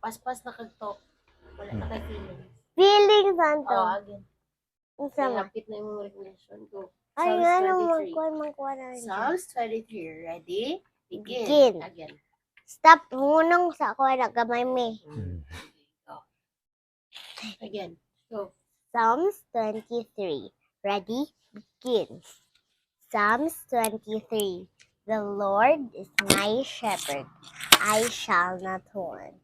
Paspas na kag-talk. Wala na kay feelings. Feelings anto. Oh, again. Unsa man? Hapit na yung recognition ko. Ay Psalms nga nang 23. magkuha na rin. Psalms 23. Ready? Begin. Begin. Again. Stop munong sa ko na gamay me. Go. Again. Go. Psalms 23. Ready? Begin. Psalms 23. The Lord is my shepherd. I shall not want.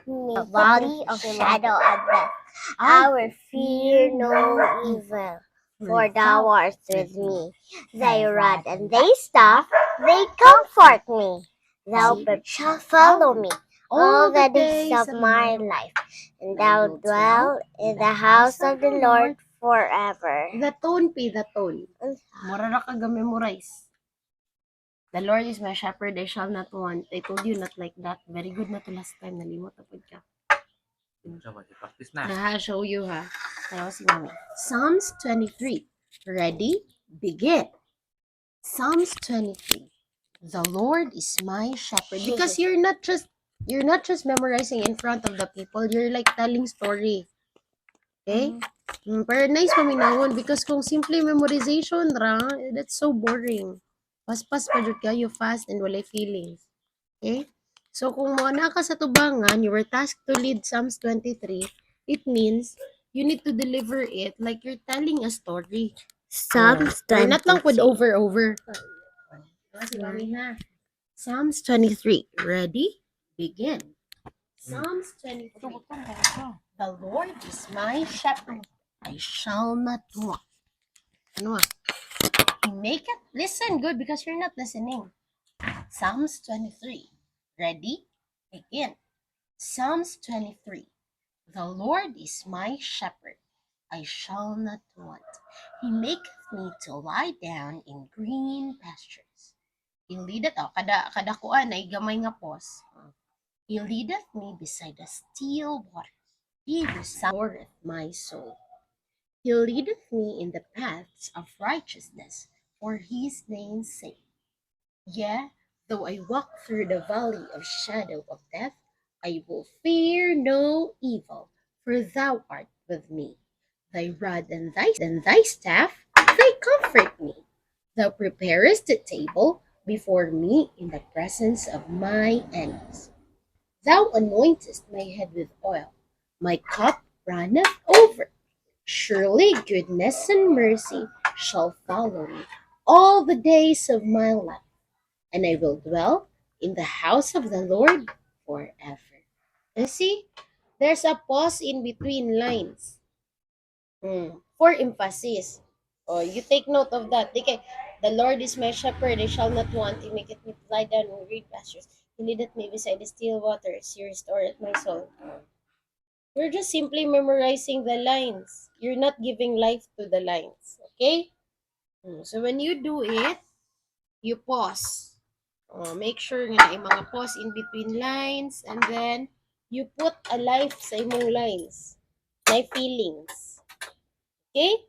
The valley of shadow of death. I will fear no evil, for thou art with me. Thy rod and thy staff, they comfort me. Thou shalt follow me all the days of my life, and thou dwell in the house of the Lord forever. The tone, the tone. Mura na ka ga-memorize. The Lord is my shepherd, I shall not want. I told you not like that. Very good na to last time. Nalimot na po ka. Practice na. Show you ha. Tayo si Mami. Psalms 23. Ready? Begin. Psalms 23. The Lord is my shepherd. Because you're not just memorizing in front of the people. You're like telling story. Okay? Pero nice paminawon because kung simple memorization ra, that's so boring. Paspas pa jud kayo fast and walay feelings. Okay? So kung mo na ka sa tubangan, you were tasked to lead Psalms 23, it means you need to deliver it like you're telling a story. Psalms Or not lang 23. pud over. Psalms 23. Ready? Begin. Psalms 23. The Lord is my shepherd. I shall not want. Ano ah? He maketh, listen good because you're not listening. Psalms 23. Ready? Begin. Psalms 23. The Lord is my shepherd. I shall not want. He maketh me to lie down in green pastures. He leadeth, kada kuan ay gamay nga pos. He leadeth me beside the still waters. He restoreth my soul. He leadeth me in the paths of righteousness for his name's sake. Yea, though I walk through the valley of shadow of death, I will fear no evil, for thou art with me. Thy rod and thy staff, they comfort me. Thou preparest a table before me in the presence of my enemies. Thou anointest my head with oil, my cup runneth over. Surely goodness and mercy shall follow me all the days of my life, and I will dwell in the house of the Lord forever. You see, there's a pause in between lines for emphasis. Oh, you take note of that. Okay, the Lord is my shepherd, I shall not want. He maketh me to lie down in green pastures. He leadeth me beside the still waters. He restoreth my soul. You're just simply memorizing the lines. You're not giving life to the lines. Okay? So when you do it, you pause. Make sure nga yung mga pause in between lines and then you put a life sa imong lines. My feelings. Okay?